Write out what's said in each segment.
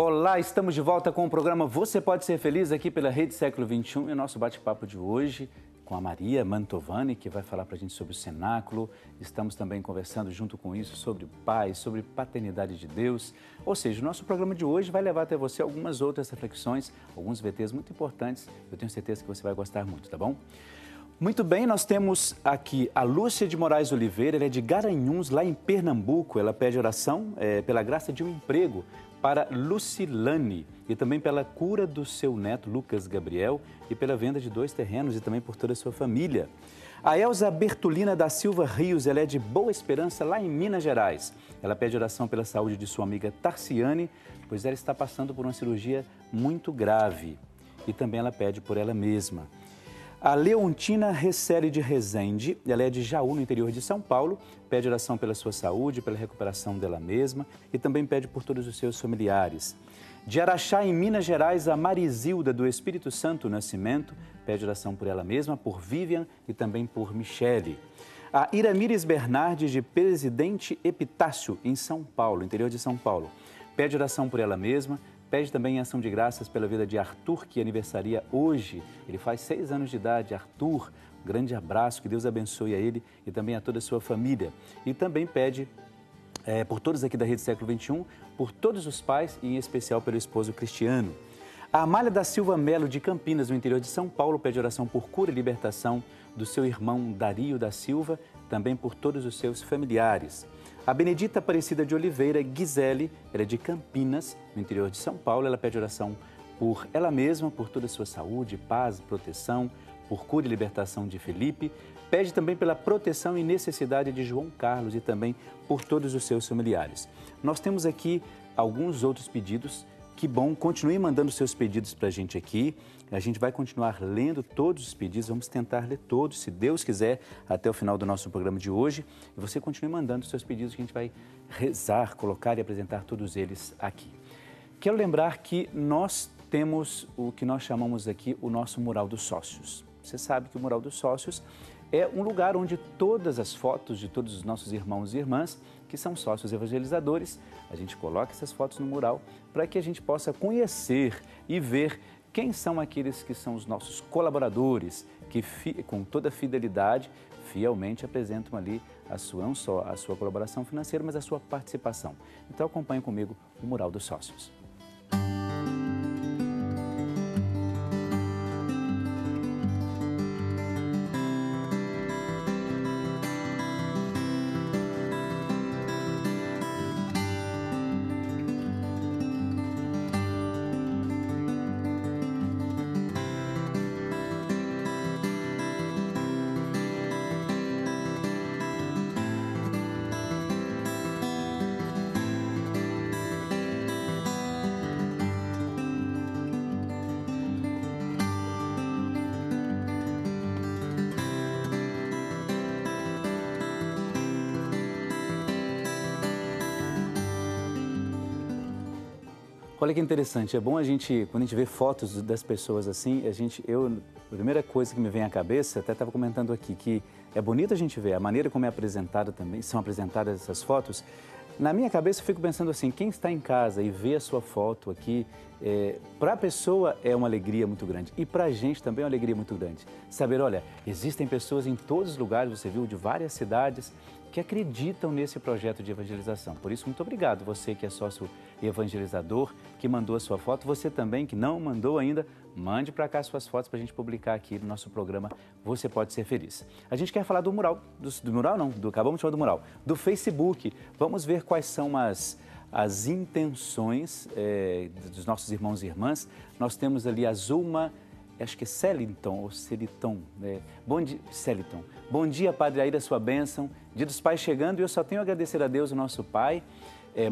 Olá, estamos de volta com o programa Você Pode Ser Feliz aqui pela Rede Século XXI e o nosso bate-papo de hoje com a Maria Mantovani, que vai falar para a gente sobre o cenáculo. Estamos também conversando junto com isso sobre paz, sobre paternidade de Deus. Ou seja, o nosso programa de hoje vai levar até você algumas outras reflexões, alguns VTs muito importantes. Eu tenho certeza que você vai gostar muito, tá bom? Muito bem, nós temos aqui a Lúcia de Moraes Oliveira, ela é de Garanhuns, lá em Pernambuco. Ela pede oração pela graça de um emprego para Lucilane e também pela cura do seu neto, Lucas Gabriel, e pela venda de 2 terrenos e também por toda a sua família. A Elza Bertolina da Silva Rios, ela é de Boa Esperança, lá em Minas Gerais. Ela pede oração pela saúde de sua amiga Tarciane, pois ela está passando por uma cirurgia muito grave. E também ela pede por ela mesma. A Leontina Recele de Rezende, ela é de Jaú, no interior de São Paulo, pede oração pela sua saúde, pela recuperação dela mesma e também pede por todos os seus familiares. De Araxá, em Minas Gerais, a Marizilda do Espírito Santo Nascimento, pede oração por ela mesma, por Vivian e também por Michele. A Iramires Bernardes de Presidente Epitácio, em São Paulo, interior de São Paulo, pede oração por ela mesma. Pede também ação de graças pela vida de Arthur, que aniversaria hoje. Ele faz 6 anos de idade. Arthur, um grande abraço, que Deus abençoe a ele e também a toda a sua família. E também pede por todos aqui da Rede Século XXI, por todos os pais e em especial pelo esposo Cristiano. A Amália da Silva Melo, de Campinas, no interior de São Paulo, pede oração por cura e libertação do seu irmão Dario da Silva, também por todos os seus familiares. A Benedita Aparecida de Oliveira Guisele, ela é de Campinas, no interior de São Paulo. Ela pede oração por ela mesma, por toda a sua saúde, paz, proteção, por cura e libertação de Felipe. Pede também pela proteção e necessidade de João Carlos e também por todos os seus familiares. Nós temos aqui alguns outros pedidos. Que bom, continue mandando seus pedidos para a gente aqui. A gente vai continuar lendo todos os pedidos, vamos tentar ler todos, se Deus quiser, até o final do nosso programa de hoje. E você continue mandando seus pedidos que a gente vai rezar, colocar e apresentar todos eles aqui. Quero lembrar que nós temos o que nós chamamos aqui o nosso Mural dos Sócios. Você sabe que o Mural dos Sócios é um lugar onde todas as fotos de todos os nossos irmãos e irmãs que são sócios evangelizadores, a gente coloca essas fotos no mural para que a gente possa conhecer e ver quem são aqueles que são os nossos colaboradores, que com toda fidelidade, fielmente apresentam ali não só a sua colaboração financeira, mas a sua participação. Então acompanhe comigo o Mural dos Sócios. Olha que interessante, é bom quando a gente vê fotos das pessoas assim, a primeira coisa que me vem à cabeça, até estava comentando aqui, que é bonito a gente ver a maneira como é apresentada também, são apresentadas essas fotos. Na minha cabeça eu fico pensando assim, quem está em casa e vê a sua foto aqui, para a pessoa é uma alegria muito grande e para a gente também é uma alegria muito grande. Saber, olha, existem pessoas em todos os lugares, você viu, de várias cidades, que acreditam nesse projeto de evangelização. Por isso, muito obrigado, você que é sócio evangelizador, que mandou a sua foto. Você também, que não mandou ainda, mande para cá suas fotos para a gente publicar aqui no nosso programa Você Pode Ser Feliz. A gente quer falar do mural, acabamos de falar do mural, do Facebook. Vamos ver quais são as intenções dos nossos irmãos e irmãs. Nós temos ali a Zulma, acho que é Celiton ou Celiton. Bom dia, Celiton. Bom dia, Padre Aida, sua bênção. Dia dos Pais chegando e eu só tenho a agradecer a Deus, o nosso Pai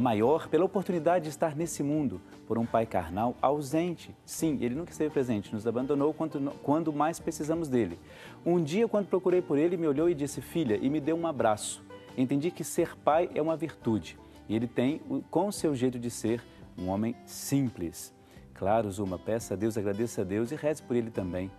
maior, pela oportunidade de estar nesse mundo, por um pai carnal ausente. Sim, ele nunca esteve presente, nos abandonou quando mais precisamos dele. Um dia, quando procurei por ele, me olhou e disse, filha, e me deu um abraço. Entendi que ser pai é uma virtude. E ele tem, com o seu jeito de ser, um homem simples. Claro, Zuma, peça a Deus, agradeça a Deus e reze por ele também.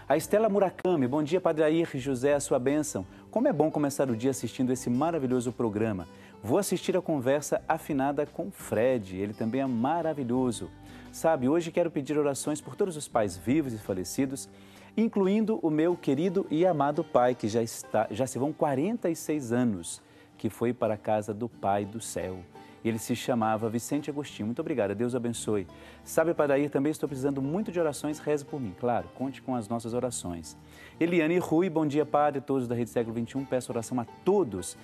A Estela Murakami, bom dia, Padre Air, José, a sua bênção. Como é bom começar o dia assistindo esse maravilhoso programa. Vou assistir a conversa afinada com Fred, ele também é maravilhoso. Sabe, hoje quero pedir orações por todos os pais vivos e falecidos, incluindo o meu querido e amado pai, que já se vão 46 anos, que foi para a casa do Pai do céu. Ele se chamava Vicente Agostinho. Muito obrigada, Deus abençoe. Sabe, Padair, também estou precisando muito de orações, reze por mim. Claro, conte com as nossas orações. Eliane Rui, bom dia, Padre, todos da Rede Século XXI, peço oração a todos,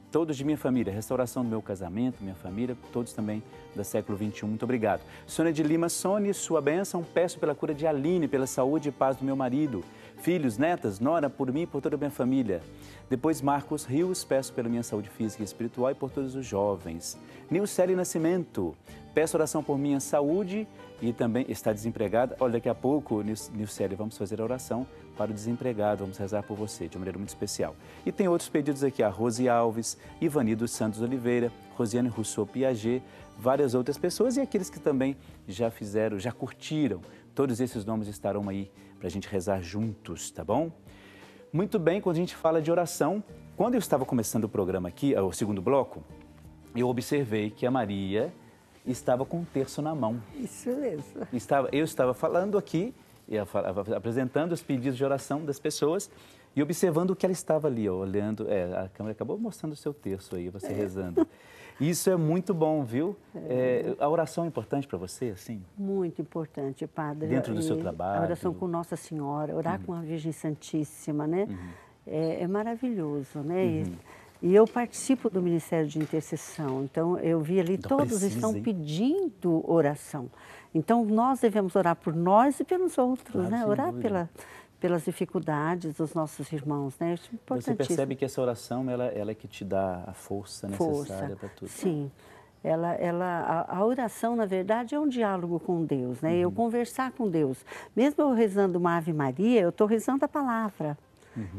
todos de minha família, restauração do meu casamento, minha família, todos também da Século XXI, muito obrigado. Sônia de Lima, Sônia, sua bênção, peço pela cura de Aline, pela saúde e paz do meu marido, filhos, netas, nora, por mim e por toda a minha família. Depois, Marcos Rios, peço pela minha saúde física e espiritual e por todos os jovens. Nilcele Nascimento, peço oração por minha saúde e também está desempregada. Olha, daqui a pouco, Nilcele, vamos fazer a oração para o desempregado, vamos rezar por você de maneira muito especial. E tem outros pedidos aqui, a Rose Alves, Ivani dos Santos Oliveira, Rosiane Rousseau Piaget, várias outras pessoas e aqueles que também já fizeram, já curtiram. Todos esses nomes estarão aí para a gente rezar juntos, tá bom? Muito bem, quando a gente fala de oração, quando eu estava começando o programa aqui, o segundo bloco, eu observei que a Maria estava com um terço na mão. Isso mesmo. Eu estava falando aqui, apresentando os pedidos de oração das pessoas e observando o que ela estava ali, olhando. A câmera acabou mostrando o seu terço aí, você rezando. Isso é muito bom, viu? A oração é importante para você, assim? Muito importante, Padre. Dentro do seu trabalho. A oração com Nossa Senhora, orar com a Virgem Santíssima, né? É maravilhoso, né? E eu participo do Ministério de Intercessão, então eu vi ali, então, todos estão pedindo oração. Então nós devemos orar por nós e pelos outros, claro, né? Orar pelas dificuldades dos nossos irmãos, né? Isso é importantíssimo. Você percebe que essa oração, ela é que te dá a força necessária para tudo. Sim. A oração, na verdade, é um diálogo com Deus, né? Eu conversar com Deus. Mesmo eu rezando uma Ave Maria, eu estou rezando a palavra.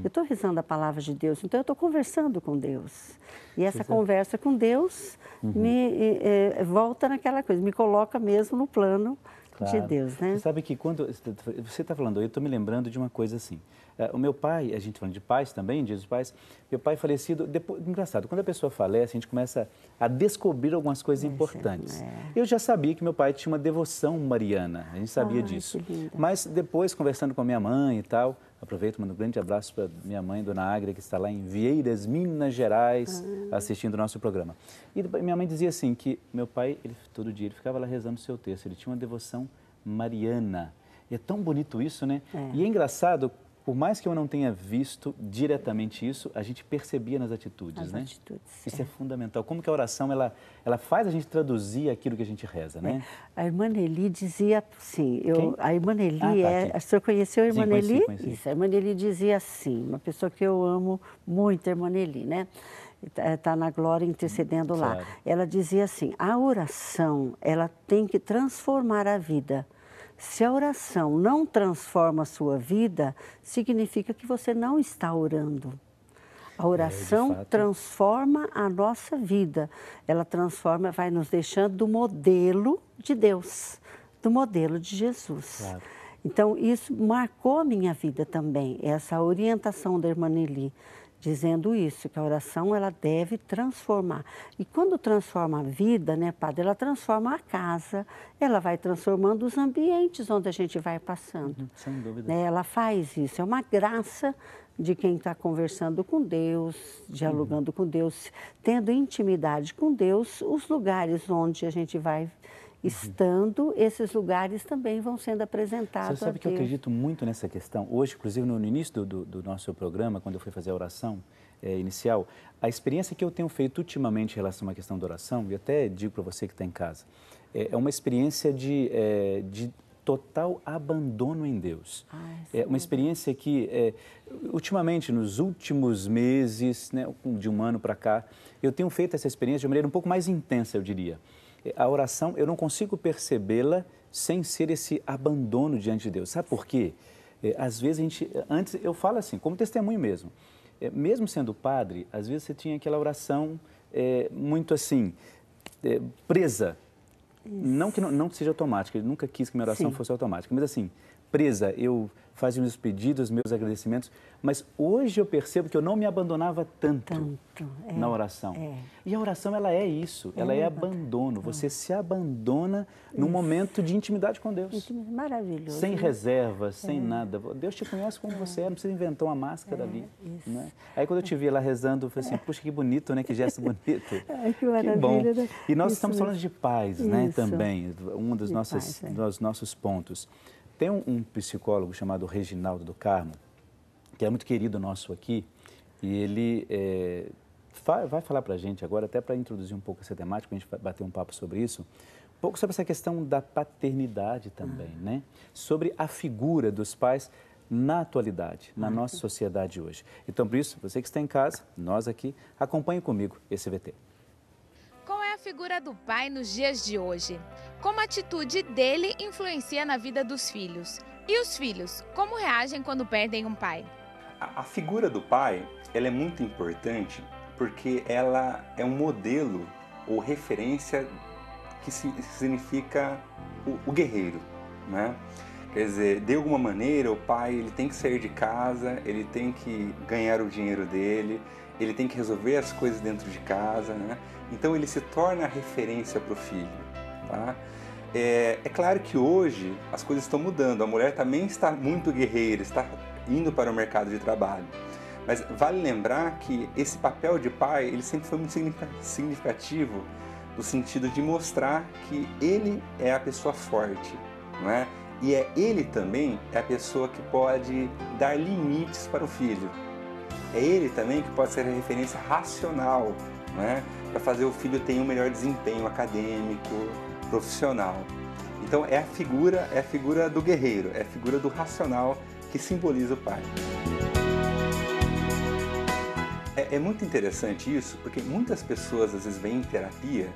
Eu estou rezando a palavra de Deus, então eu estou conversando com Deus. E essa conversa com Deus me volta naquela coisa, me coloca mesmo no plano de Deus, né? Você sabe que quando você está falando, eu estou me lembrando de uma coisa assim. O meu pai, a gente falando de pais também, dias dos pais, meu pai falecido, depois, engraçado, quando a pessoa falece, a gente começa a descobrir algumas coisas importantes. Eu já sabia que meu pai tinha uma devoção mariana, a gente sabia disso. Mas depois, conversando com a minha mãe e tal, aproveito, mando um grande abraço para minha mãe, Dona Águia, que está lá em Vieiras, Minas Gerais, assistindo o nosso programa. E minha mãe dizia assim, que meu pai, todo dia, ele ficava lá rezando o seu texto, ele tinha uma devoção mariana. E é tão bonito isso, né? E é engraçado, por mais que eu não tenha visto diretamente isso, a gente percebia nas atitudes, né? Isso é fundamental. Como que a oração, ela faz a gente traduzir aquilo que a gente reza, né? A irmã Nelly dizia assim, a irmã Nelly tá o senhor conheceu a irmã Nelly? Conheci. Isso, a irmã Nelly dizia assim, uma pessoa que eu amo muito, a irmã Nelly, né? Está na glória intercedendo lá. Ela dizia assim, a oração, ela tem que transformar a vida. Se a oração não transforma a sua vida, significa que você não está orando. A oração transforma a nossa vida. Ela transforma, vai nos deixando do modelo de Deus, do modelo de Jesus. Então, isso marcou a minha vida também, essa orientação da irmã Nelly, dizendo isso, que a oração ela deve transformar. E quando transforma a vida, né, Padre, ela transforma a casa, ela vai transformando os ambientes onde a gente vai passando. Sem dúvida. Né? Ela faz isso, é uma graça de quem está conversando com Deus, dialogando com Deus, tendo intimidade com Deus, os lugares onde a gente vai estando, esses lugares também vão sendo apresentados. Você sabe que eu acredito muito nessa questão. Hoje, inclusive, no início do nosso programa, quando eu fui fazer a oração inicial, a experiência que eu tenho feito ultimamente em relação à questão da oração, e até digo para você que está em casa, é uma experiência de total abandono em Deus. É uma experiência que, ultimamente, nos últimos meses, né, de um ano para cá, eu tenho feito essa experiência de maneira um pouco mais intensa, eu diria. A oração, eu não consigo percebê-la sem ser esse abandono diante de Deus. Sabe por quê? Às vezes antes eu falo assim, como testemunho mesmo, mesmo sendo padre, às vezes você tinha aquela oração muito assim, presa. Não que seja automática, ele nunca quis que minha oração fosse automática, mas assim, presa. Eu fazia meus pedidos, meus agradecimentos, mas hoje eu percebo que eu não me abandonava tanto na oração. E a oração, ela é isso, ela é abandono. Você se abandona num momento de intimidade com Deus. Maravilhoso. Sem reservas, sem nada. Deus te conhece como você é, não precisa inventar uma máscara ali. Né? Aí quando eu te vi lá rezando, eu falei assim, puxa, que bonito, né? Que gesto bonito. Que maravilha. Que bom. Né? E nós estamos falando de paz, né? Também, um dos nossos pontos. Tem um psicólogo chamado Reginaldo do Carmo, que é muito querido nosso aqui, e ele vai falar para a gente agora, até para introduzir um pouco essa temática, a gente vai bater um papo sobre isso, um pouco sobre essa questão da paternidade também, né? Sobre a figura dos pais na atualidade, na nossa sociedade hoje. Então, por isso, você que está em casa, nós aqui, acompanhe comigo esse VT. Qual é a figura do pai nos dias de hoje? Como a atitude dele influencia na vida dos filhos? E os filhos, como reagem quando perdem um pai? A figura do pai, ela é muito importante porque ela é um modelo ou referência que significa o guerreiro, né? Quer dizer, de alguma maneira, o pai ele tem que sair de casa, ele tem que ganhar o dinheiro dele, ele tem que resolver as coisas dentro de casa, né? Então ele se torna a referência para o filho, tá? É claro que hoje as coisas estão mudando, a mulher também está muito guerreira, está indo para o mercado de trabalho. Mas vale lembrar que esse papel de pai, ele sempre foi muito significativo no sentido de mostrar que ele é a pessoa forte, não é? E ele também é a pessoa que pode dar limites para o filho. É ele também que pode ser a referência racional, né, para fazer o filho ter um melhor desempenho acadêmico, profissional. Então é a figura do guerreiro, é a figura do racional que simboliza o pai. É muito interessante isso, porque muitas pessoas às vezes vêm em terapia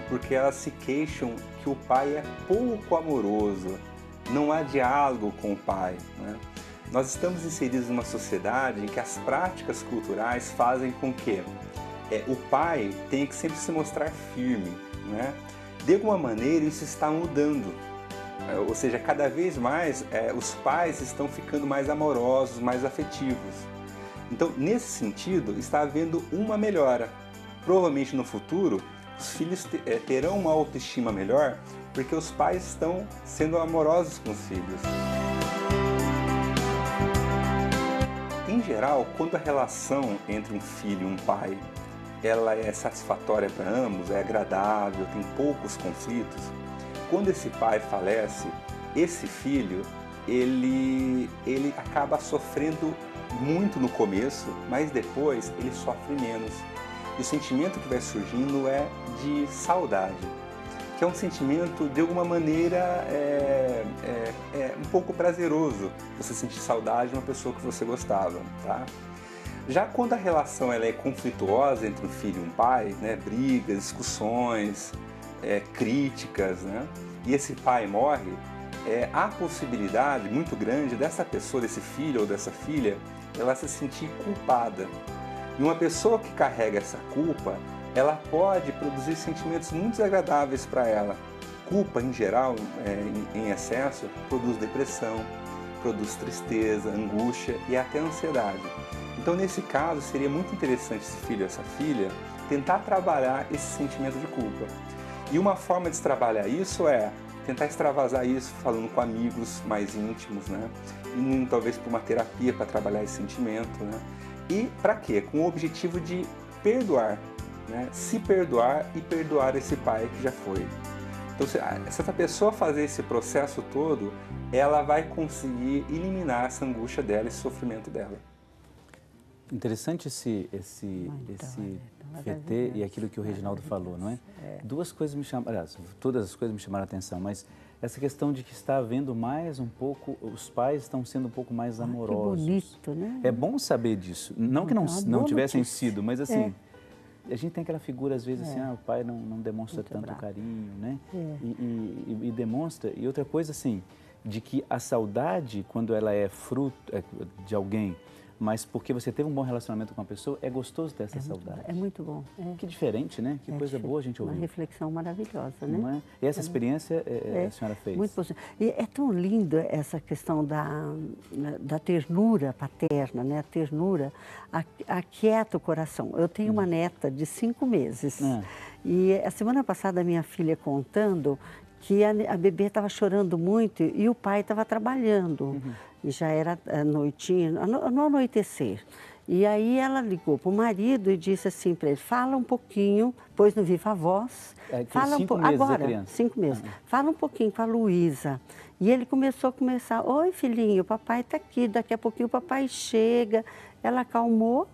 porque elas se queixam que o pai é pouco amoroso, não há diálogo com o pai, né? Nós estamos inseridos numa sociedade em que as práticas culturais fazem com que o pai tenha que sempre se mostrar firme, né? De alguma maneira isso está mudando, ou seja, cada vez mais os pais estão ficando mais amorosos, mais afetivos. Então, nesse sentido, está havendo uma melhora. Provavelmente no futuro, os filhos terão uma autoestima melhor porque os pais estão sendo amorosos com os filhos. Em geral, quando a relação entre um filho e um pai ela é satisfatória para ambos, é agradável, tem poucos conflitos, quando esse pai falece, esse filho ele acaba sofrendo muito no começo, mas depois ele sofre menos. E o sentimento que vai surgindo é de saudade, que é um sentimento, de alguma maneira, um pouco prazeroso, você sentir saudade de uma pessoa que você gostava, tá? Já quando a relação ela é conflituosa entre um filho e um pai, né, brigas, discussões, críticas, né, e esse pai morre, há possibilidade muito grande dessa pessoa, desse filho ou dessa filha, ela se sentir culpada. E uma pessoa que carrega essa culpa, ela pode produzir sentimentos muito desagradáveis para ela. Culpa, em geral, em excesso, produz depressão, produz tristeza, angústia e até ansiedade. Então, nesse caso, seria muito interessante esse filho ou essa filha tentar trabalhar esse sentimento de culpa. E uma forma de trabalhar isso é tentar extravasar isso falando com amigos mais íntimos, né? Indo talvez para uma terapia para trabalhar esse sentimento, né? E para quê? Com o objetivo de perdoar, né? Se perdoar e perdoar esse pai que já foi. Então, se essa pessoa fazer esse processo todo, ela vai conseguir eliminar essa angústia dela, esse sofrimento dela. Interessante esse VT e aquilo que o Reginaldo falou, não é? Duas coisas me chamaram, aliás, todas as coisas me chamaram a atenção, mas essa questão de que está havendo mais um pouco, os pais estão sendo um pouco mais amorosos. Que bonito, né? É bom saber disso. Não que não tivessem sido, mas assim, a gente tem aquela figura às vezes assim, o pai não demonstra tanto carinho, né? E demonstra. E outra coisa assim, de que a saudade, quando ela é fruto de alguém, mas porque você teve um bom relacionamento com a pessoa, é gostoso ter essa saudade. É muito bom. Que diferente, né? Que coisa boa a gente ouvir. Uma reflexão maravilhosa, né? Não é? E essa experiência a senhora fez? Muito positiva. E é tão linda essa questão da ternura paterna, né? A ternura aquieta o coração. Eu tenho uma neta de 5 meses. E a semana passada a minha filha contando que a bebê estava chorando muito e o pai estava trabalhando. E já era noitinha, no anoitecer. E aí ela ligou para o marido e disse assim para ele, fala um pouquinho, pôs no Viva Voz. Fala 5 meses agora, a criança. 5 meses. Fala um pouquinho com a Luísa. E ele começou oi filhinho, o papai está aqui, daqui a pouquinho o papai chega. Ela acalmou.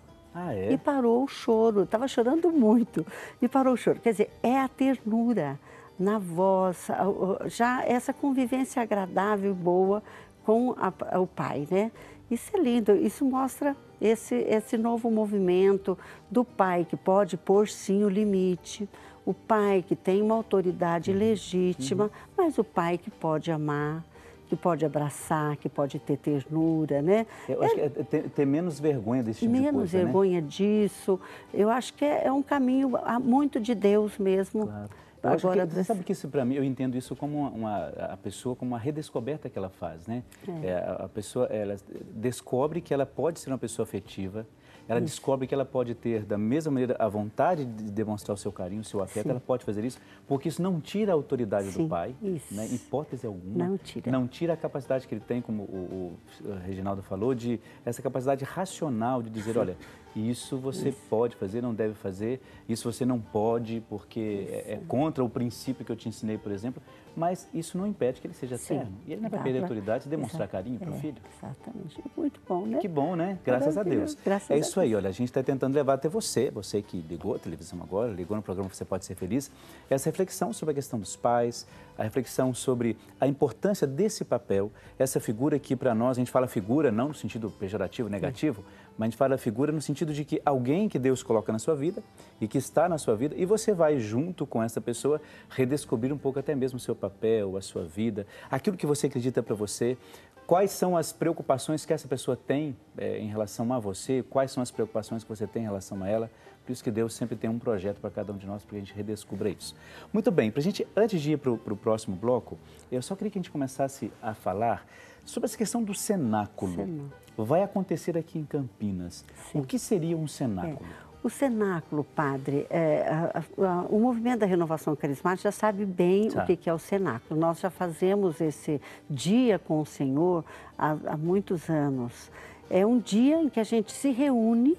E parou o choro, estava chorando muito, e parou o choro. Quer dizer, é a ternura na voz, já essa convivência agradável, boa com o pai, né? Isso é lindo, isso mostra esse novo movimento do pai que pode pôr sim o limite, o pai que tem uma autoridade legítima, mas o pai que pode amar, que pode abraçar, que pode ter ternura, né? Eu acho que é ter menos vergonha desse tipo de coisa, menos vergonha disso. Eu acho que é um caminho muito de Deus mesmo. Claro. Agora, você sabe que isso, para mim, eu entendo isso como a pessoa, como uma redescoberta que ela faz, né? A pessoa, ela descobre que ela pode ser uma pessoa afetiva, ela descobre que ela pode ter, da mesma maneira, a vontade de demonstrar o seu carinho, o seu afeto, ela pode fazer isso, porque isso não tira a autoridade do pai, né? Hipótese alguma. Não tira a capacidade que ele tem, como o Reginaldo falou, de essa capacidade racional de dizer, olha, isso você pode fazer, não deve fazer, isso você não pode porque é contra o princípio que eu te ensinei, por exemplo, mas isso não impede que ele seja terno. E ele não vai perder a autoridade de demonstrar carinho para o filho. Exatamente. Muito bom, né? Que bom, né? Graças a Deus. Graças a Deus. Isso aí, olha, a gente está tentando levar até você que ligou a televisão agora, ligou no programa Você Pode Ser Feliz, essa reflexão sobre a questão dos pais, a reflexão sobre a importância desse papel, essa figura que para nós, a gente fala figura não no sentido pejorativo, negativo, mas a gente fala figura no sentido de que alguém que Deus coloca na sua vida e que está na sua vida e você vai junto com essa pessoa redescobrir um pouco até mesmo o seu papel, a sua vida, aquilo que você acredita para você, quais são as preocupações que essa pessoa tem em relação a você, quais são as preocupações que você tem em relação a ela. Por isso que Deus sempre tem um projeto para cada um de nós, para que a gente redescubra isso. Muito bem, para a gente, antes de ir para o próximo bloco, eu só queria que a gente começasse a falar sobre essa questão do cenáculo. Vai acontecer aqui em Campinas. O que seria um cenáculo? O cenáculo, padre, o movimento da renovação carismática já sabe bem o que é o cenáculo. Nós já fazemos esse dia com o Senhor há muitos anos. É um dia em que a gente se reúne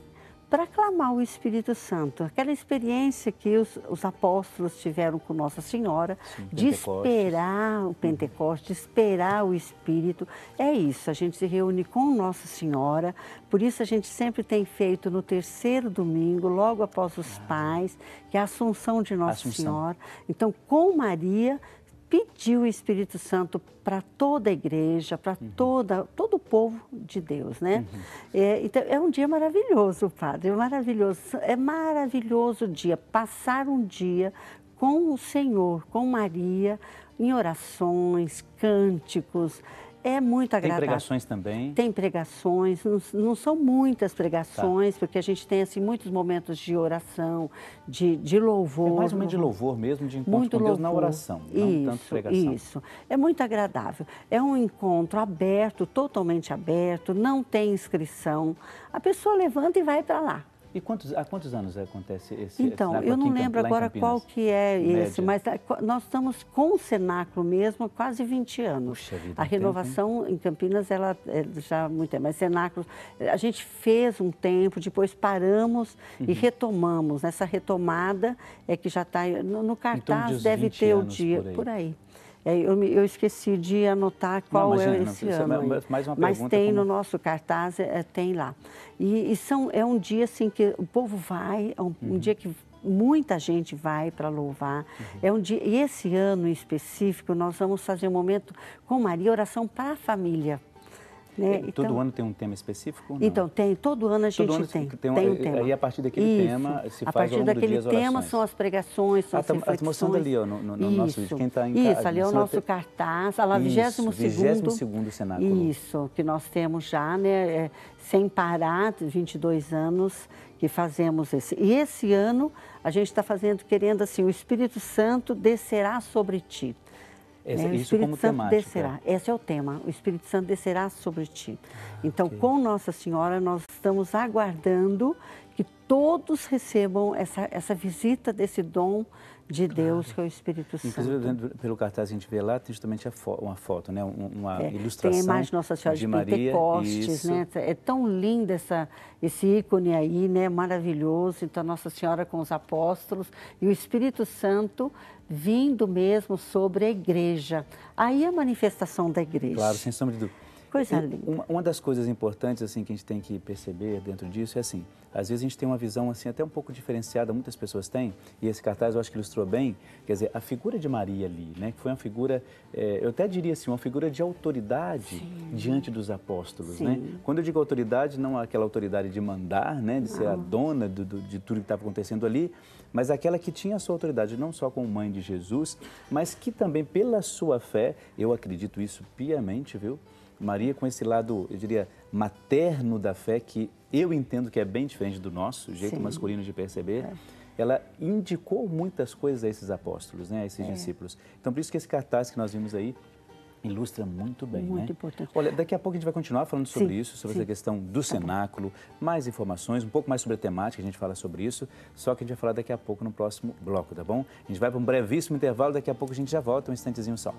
para clamar o Espírito Santo. Aquela experiência que os apóstolos tiveram com Nossa Senhora, de esperar o Pentecostes, de esperar o Espírito. É isso, a gente se reúne com Nossa Senhora, por isso a gente sempre tem feito no 3º domingo, logo após os pais, que é a Assunção de Nossa Senhora. Então, com Maria, pediu o Espírito Santo para toda a igreja, para todo o povo de Deus, né? Então, é um dia maravilhoso, padre, é maravilhoso o dia, passar um dia com o Senhor, com Maria, em orações, cânticos. É muito agradável. Tem pregações também? Tem pregações, não são muitas pregações, porque a gente tem assim, muitos momentos de oração, de louvor. É mais ou menos de louvor mesmo, de encontro com Deus na oração, não tanto pregação. Isso, é muito agradável. É um encontro aberto, totalmente aberto, não tem inscrição. A pessoa levanta e vai para lá. E há quantos anos acontece esse Então, eu não lembro agora qual que é esse, mas nós estamos com o cenáculo mesmo há quase 20 anos. Puxa vida, a renovação em Campinas, ela já há muito tempo, mas cenáculo, a gente fez um tempo, depois paramos e retomamos. Essa retomada é que já está, no cartaz então, deve ter o dia, por aí. Eu esqueci de anotar qual é esse ano, mas tem no nosso cartaz, tem lá. E é um dia assim que o povo vai, é um dia que muita gente vai para louvar. É um dia, e esse ano em específico nós vamos fazer um momento com Maria, oração para a família. Né? Todo ano tem um tema específico? Não? Então, todo ano a gente tem um tema. E a partir daquele tema se faz ao longo do dia as orações. A partir daquele tema são as pregações, são as reflexões. Está mostrando ali, ó, no nosso vídeo, quem está em casa. Isso, ali é o nosso cartaz, lá 22º cenáculo. Isso, que nós temos já, né, sem parar, 22 anos que fazemos esse. E esse ano a gente está fazendo, querendo assim, o Espírito Santo descerá sobre ti. O Espírito Santo descerá. Esse é o tema. O Espírito Santo descerá sobre ti. Então, com Nossa Senhora, nós estamos aguardando que todos recebam essa visita desse dom de Deus, que é o Espírito Santo. Inclusive, pelo cartaz que a gente vê lá, tem justamente uma foto, né? Uma ilustração. Tem a imagem de Nossa Senhora de Pentecostes, né? É tão lindo esse ícone aí, né? Maravilhoso. Então, Nossa Senhora com os apóstolos e o Espírito Santo vindo mesmo sobre a igreja. Aí a manifestação da igreja. Claro, sem sombra de dúvida. Coisa linda. Uma das coisas importantes assim que a gente tem que perceber dentro disso é assim, às vezes a gente tem uma visão assim até um pouco diferenciada, muitas pessoas têm, e esse cartaz eu acho que ilustrou bem, quer dizer, a figura de Maria ali, né, que foi uma figura, eu até diria assim, uma figura de autoridade diante dos apóstolos, né? Quando eu digo autoridade, não aquela autoridade de mandar, né, de ser a dona de tudo que estava acontecendo ali, mas aquela que tinha a sua autoridade, não só como mãe de Jesus, mas que também pela sua fé, eu acredito isso piamente, viu? Maria com esse lado, eu diria, materno da fé, que eu entendo que é bem diferente do nosso, jeito masculino de perceber, ela indicou muitas coisas a esses apóstolos, né, a esses discípulos. Então, por isso que esse cartaz que nós vimos aí ilustra muito bem, muito, né? Importante. Olha, daqui a pouco a gente vai continuar falando sobre isso, sobre essa questão do cenáculo, mais informações, um pouco mais sobre a temática, a gente fala sobre isso, só que a gente vai falar daqui a pouco no próximo bloco, tá bom? A gente vai para um brevíssimo intervalo, daqui a pouco a gente já volta, um instantezinho só.